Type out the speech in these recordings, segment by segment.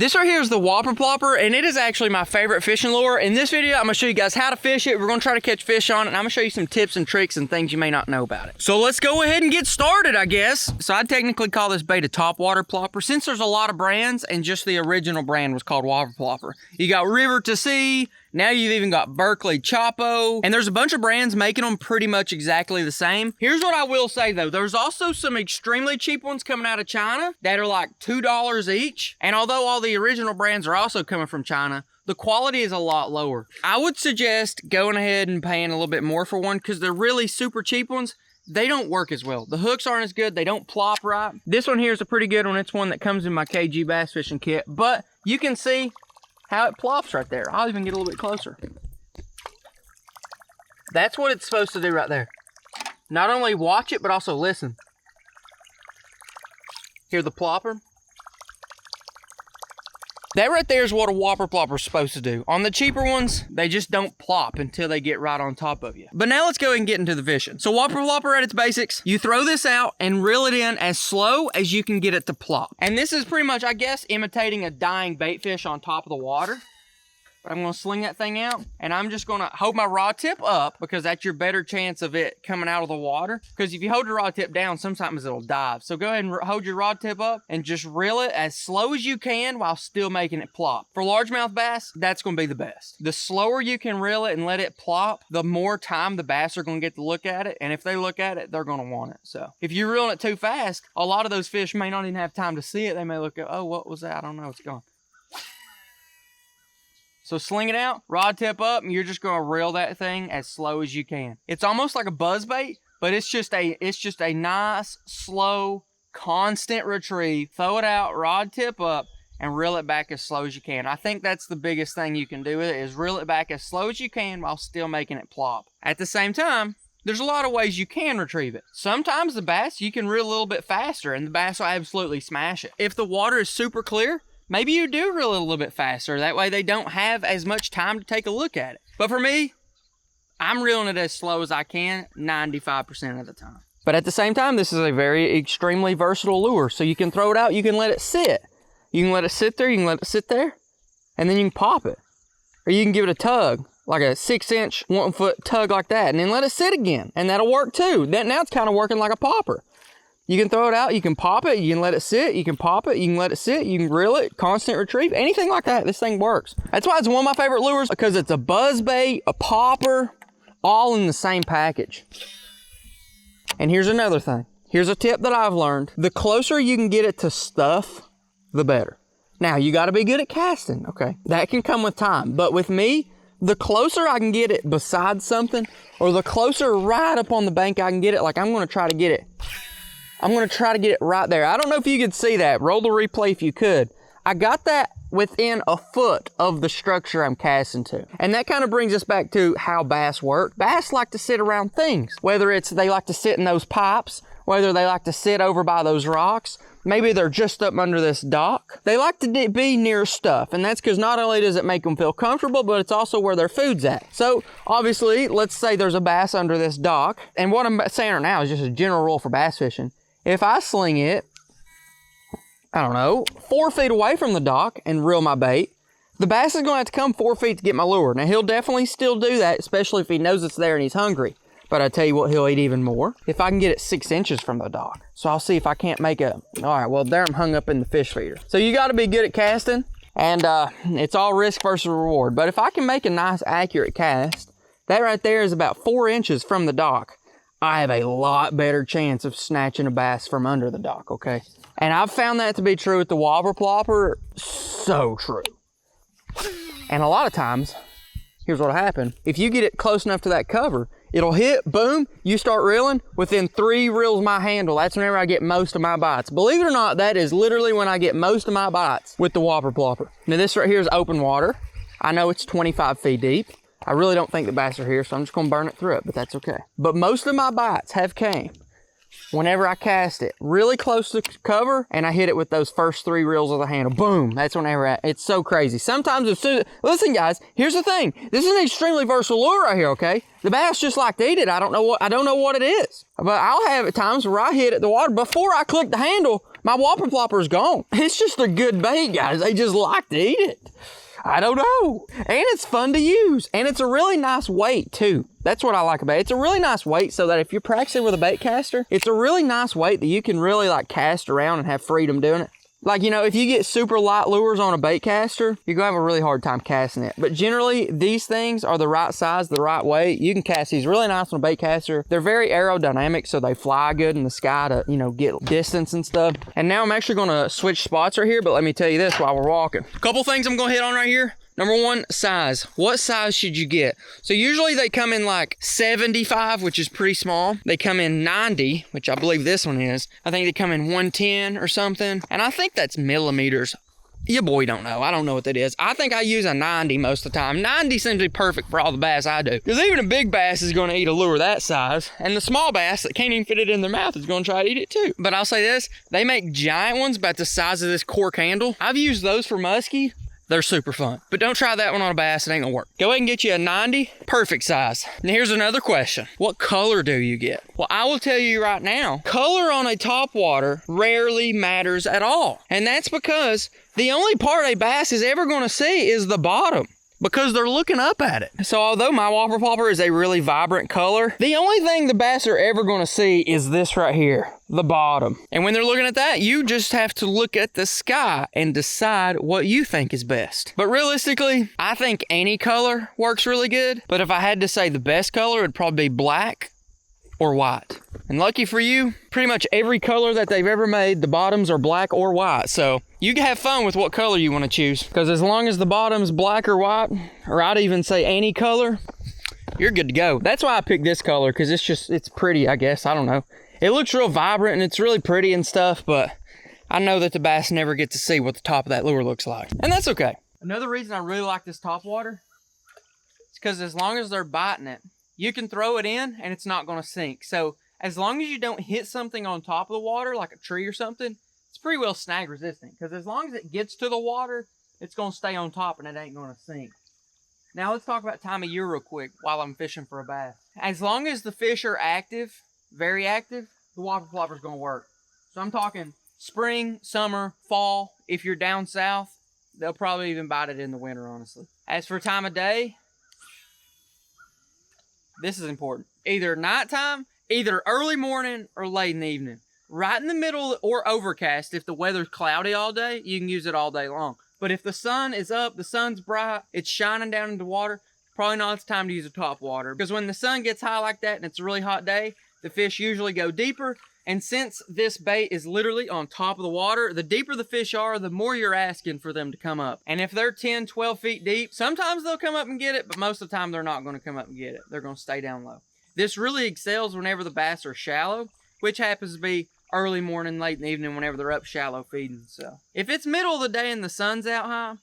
This right here is the Whopper Plopper, and it is actually my favorite fishing lure. In this video, I'm gonna show you guys how to fish it. We're gonna try to catch fish on it, and I'm gonna show you some tips and tricks and things you may not know about it. So let's go ahead and get started, I guess. So I'd technically call this bait a topwater plopper, since there's a lot of brands, and just the original brand was called Whopper Plopper. You got River to Sea, now you've even got Berkeley Chopo, and there's a bunch of brands making them pretty much exactly the same. Here's what I will say though, there's also some extremely cheap ones coming out of China that are like $2 each, and although all the original brands are also coming from China, the quality is a lot lower. I would suggest going ahead and paying a little bit more for one, because they're really super cheap ones, they don't work as well. The hooks aren't as good, they don't plop right. This one here is a pretty good one, it's one that comes in my KG bass fishing kit, but you can see how it plops right there. I'll even get a little bit closer. That's what it's supposed to do right there. Not only watch it, but also listen. Hear the plopper? That right there is what a Whopper Plopper is supposed to do. On the cheaper ones, they just don't plop until they get right on top of you. But now let's go ahead and get into the fishing. So Whopper Plopper at its basics, you throw this out and reel it in as slow as you can get it to plop. And this is pretty much, I guess, imitating a dying bait fish on top of the water. But I'm gonna sling that thing out, and I'm just gonna hold my rod tip up, because that's your better chance of it coming out of the water. Because if you hold your rod tip down, sometimes it'll dive. So go ahead and hold your rod tip up and just reel it as slow as you can while still making it plop. For largemouth bass, that's gonna be the best. The slower you can reel it and let it plop, the more time the bass are gonna get to look at it, and if they look at it, they're gonna want it. So if you're reeling it too fast, a lot of those fish may not even have time to see it. They may look at, oh, what was that? I don't know, it's gone. So sling it out, rod tip up, and you're just gonna reel that thing as slow as you can. It's almost like a buzz bait, but it's just a nice, slow, constant retrieve. Throw it out, rod tip up, and reel it back as slow as you can. I think that's the biggest thing you can do with it, is reel it back as slow as you can while still making it plop. At the same time, there's a lot of ways you can retrieve it. Sometimes the bass, you can reel a little bit faster, and the bass will absolutely smash it. If the water is super clear, maybe you do reel it a little bit faster. That way they don't have as much time to take a look at it. But for me, I'm reeling it as slow as I can 95% of the time. But at the same time, this is a very extremely versatile lure. So you can throw it out, you can let it sit. You can let it sit there, you can let it sit there, and then you can pop it. Or you can give it a tug, like a 6-inch, 1-foot tug like that, and then let it sit again. And that'll work too. Now it's kind of working like a popper. You can throw it out, you can pop it, you can let it sit, you can pop it, you can let it sit, you can reel it, constant retrieve, anything like that, this thing works. That's why it's one of my favorite lures, because it's a buzz bait, a popper, all in the same package. And here's another thing. Here's a tip that I've learned. The closer you can get it to stuff, the better. Now, you gotta be good at casting, okay? That can come with time, but with me, the closer I can get it beside something, or the closer right up on the bank I can get it, like I'm gonna try to get it right there. I don't know if you could see that. Roll the replay if you could. I got that within a foot of the structure I'm casting to. And that kind of brings us back to how bass work. Bass like to sit around things. Whether it's they like to sit in those pipes, whether they like to sit over by those rocks, maybe they're just up under this dock. They like to be near stuff, and that's because not only does it make them feel comfortable, but it's also where their food's at. So obviously, let's say there's a bass under this dock, and what I'm saying right now is just a general rule for bass fishing. If I sling it, I don't know, 4 feet away from the dock and reel my bait, the bass is gonna have to come 4 feet to get my lure. Now he'll definitely still do that, especially if he knows it's there and he's hungry. But I tell you what, he'll eat even more if I can get it 6 inches from the dock. So I'll see if I can't make all right, well there I'm hung up in the fish feeder. So you gotta be good at casting, and it's all risk versus reward. But if I can make a nice accurate cast, that right there is about 4 inches from the dock. I have a lot better chance of snatching a bass from under the dock, okay? And I've found that to be true with the Whopper Plopper, so true. And a lot of times, here's what'll happen. If you get it close enough to that cover, it'll hit, boom, you start reeling, within 3 reels my handle, that's whenever I get most of my bites. Believe it or not, that is literally when I get most of my bites with the Whopper Plopper. Now this right here is open water. I know it's 25 feet deep. I really don't think the bass are here, so I'm just gonna burn it through it, but that's okay. But most of my bites have came whenever I cast it really close to cover and I hit it with those first 3 reels of the handle. Boom, that's whenever it's so crazy. Sometimes as soon as, listen guys, here's the thing. This is an extremely versatile lure right here, okay? The bass just like to eat it. I don't know what it is. But I'll have at times where I hit it the water before I click the handle, my Whopper Plopper is gone. It's just a good bait, guys. They just like to eat it. I don't know. And it's fun to use. And it's a really nice weight too. That's what I like about it. It's a really nice weight so that if you're practicing with a bait caster, it's a really nice weight that you can really like cast around and have freedom doing it. Like, you know, if you get super light lures on a bait caster, you're gonna have a really hard time casting it. But generally, these things are the right size, the right weight. You can cast these really nice on a bait caster. They're very aerodynamic, so they fly good in the sky to, you know, get distance and stuff. And now I'm actually gonna switch spots right here, but let me tell you this while we're walking. A couple things I'm gonna hit on right here. Number 1, size. What size should you get? So usually they come in like 75, which is pretty small. They come in 90, which I believe this one is. I think they come in 110 or something. And I think that's millimeters. Your boy don't know. I don't know what that is. I think I use a 90 most of the time. 90 seems to be perfect for all the bass I do. Because even a big bass is going to eat a lure that size. And the small bass that can't even fit it in their mouth is going to try to eat it too. But I'll say this. They make giant ones about the size of this cork handle. I've used those for muskie. They're super fun. But don't try that one on a bass, it ain't gonna work. Go ahead and get you a 90, perfect size. Now here's another question. What color do you get? Well, I will tell you right now, color on a topwater rarely matters at all. And that's because the only part a bass is ever gonna see is the bottom, because they're looking up at it. So although my Whopper Plopper is a really vibrant color, the only thing the bass are ever gonna see is this right here, the bottom. And when they're looking at that, you just have to look at the sky and decide what you think is best. But realistically, I think any color works really good. But if I had to say the best color, it'd probably be black or white. And lucky for you, pretty much every color that they've ever made, the bottoms are black or white. So you can have fun with what color you want to choose. Because as long as the bottom's black or white, or I'd even say any color, you're good to go. That's why I picked this color, because it's pretty, I guess. I don't know. It looks real vibrant and it's really pretty and stuff, but I know that the bass never get to see what the top of that lure looks like. And that's okay. Another reason I really like this topwater is because as long as they're biting it, you can throw it in and it's not going to sink. So as long as you don't hit something on top of the water, like a tree or something, it's pretty well snag resistant. Because as long as it gets to the water, it's going to stay on top and it ain't going to sink. Now let's talk about time of year real quick while I'm fishing for a bass. As long as the fish are active, very active, the Whopper Plopper is going to work. So I'm talking spring, summer, fall. If you're down south, they'll probably even bite it in the winter, honestly. As for time of day, this is important. Either nighttime, either early morning or late in the evening. Right in the middle or overcast. If the weather's cloudy all day, you can use it all day long. But if the sun is up, the sun's bright, it's shining down into the water, probably not the time to use a topwater. Because when the sun gets high like that and it's a really hot day, the fish usually go deeper. And since this bait is literally on top of the water, the deeper the fish are, the more you're asking for them to come up. And if they're 10, 12 feet deep, sometimes they'll come up and get it, but most of the time they're not going to come up and get it. They're going to stay down low. This really excels whenever the bass are shallow, which happens to be early morning, late in the evening, whenever they're up shallow feeding. So if it's middle of the day and the sun's out high,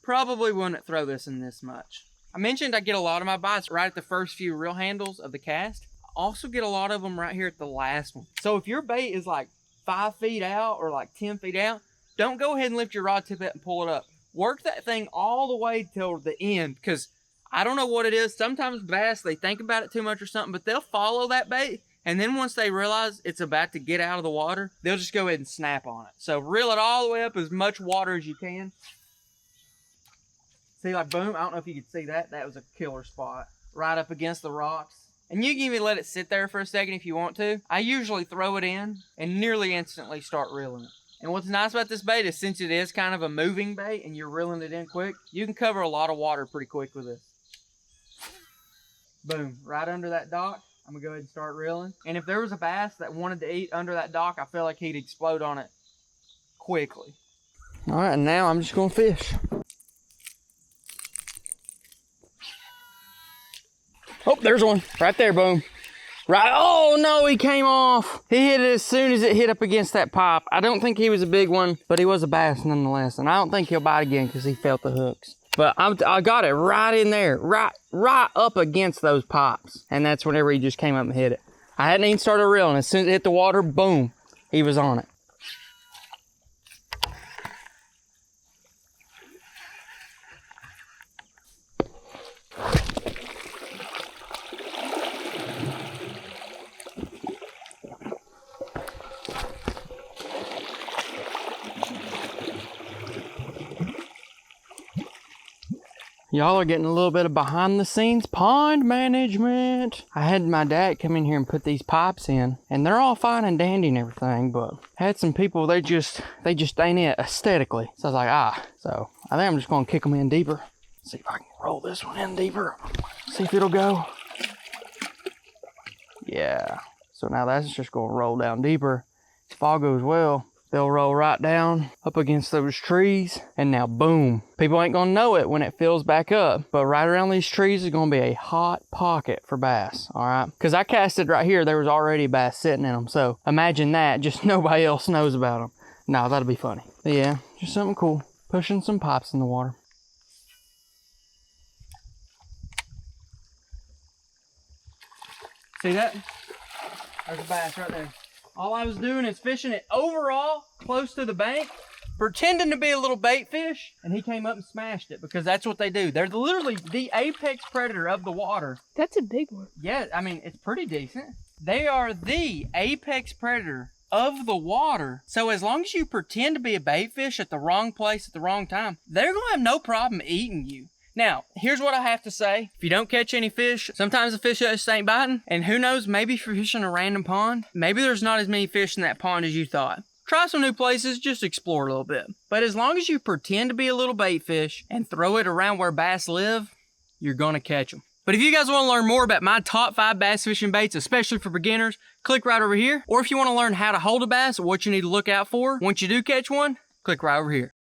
probably wouldn't throw this in this much. I mentioned I get a lot of my bites right at the first few reel handles of the cast. Also get a lot of them right here at the last one. So if your bait is like 5 feet out or like 10 feet out, don't go ahead and lift your rod tip up and pull it up. Work that thing all the way till the end, because I don't know what it is. Sometimes bass, they think about it too much or something, but they'll follow that bait. And then once they realize it's about to get out of the water, they'll just go ahead and snap on it. So reel it all the way up as much water as you can. See, like boom, I don't know if you could see that. That was a killer spot. Right up against the rocks. And you can even let it sit there for a second if you want to. I usually throw it in and nearly instantly start reeling it. And what's nice about this bait is since it is kind of a moving bait and you're reeling it in quick, you can cover a lot of water pretty quick with this. Boom, right under that dock. I'm gonna go ahead and start reeling. And if there was a bass that wanted to eat under that dock, I feel like he'd explode on it quickly. All right, now I'm just gonna fish. Oh, there's one right there, boom. Right, oh no, he came off. He hit it as soon as it hit up against that pipe. I don't think he was a big one, but he was a bass nonetheless. And I don't think he'll bite again because he felt the hooks. But I got it right in there, right up against those pipes. And that's whenever he just came up and hit it. I hadn't even started reeling. As soon as it hit the water, boom, he was on it. Y'all are getting a little bit of behind the scenes pond management. I had my dad come in here and put these pipes in, and they're all fine and dandy and everything, but had some people, they just ain't it aesthetically. So I was like, so I think I'm just gonna kick them in deeper. See if I can roll this one in deeper. See if it'll go. Yeah. So now that's just gonna roll down deeper. If all goes well, they'll roll right down up against those trees, and now boom. People ain't gonna know it when it fills back up, but right around these trees is gonna be a hot pocket for bass, all right? Because I casted right here, there was already bass sitting in them, so imagine that, just nobody else knows about them. No, that'll be funny. But yeah, just something cool. Pushing some pipes in the water. See that? There's a bass right there. All I was doing is fishing it overall close to the bank, pretending to be a little bait fish, and he came up and smashed it because that's what they do. They're literally the apex predator of the water. That's a big one. Yeah, I mean, it's pretty decent. They are the apex predator of the water. So as long as you pretend to be a bait fish at the wrong place at the wrong time, they're going to have no problem eating you. Now, here's what I have to say. If you don't catch any fish, sometimes the fish just ain't biting. And who knows, maybe if you're fishing a random pond, maybe there's not as many fish in that pond as you thought. Try some new places, just explore a little bit. But as long as you pretend to be a little bait fish and throw it around where bass live, you're gonna catch them. But if you guys want to learn more about my top 5 bass fishing baits, especially for beginners, click right over here. Or if you want to learn how to hold a bass or what you need to look out for once you do catch one, click right over here.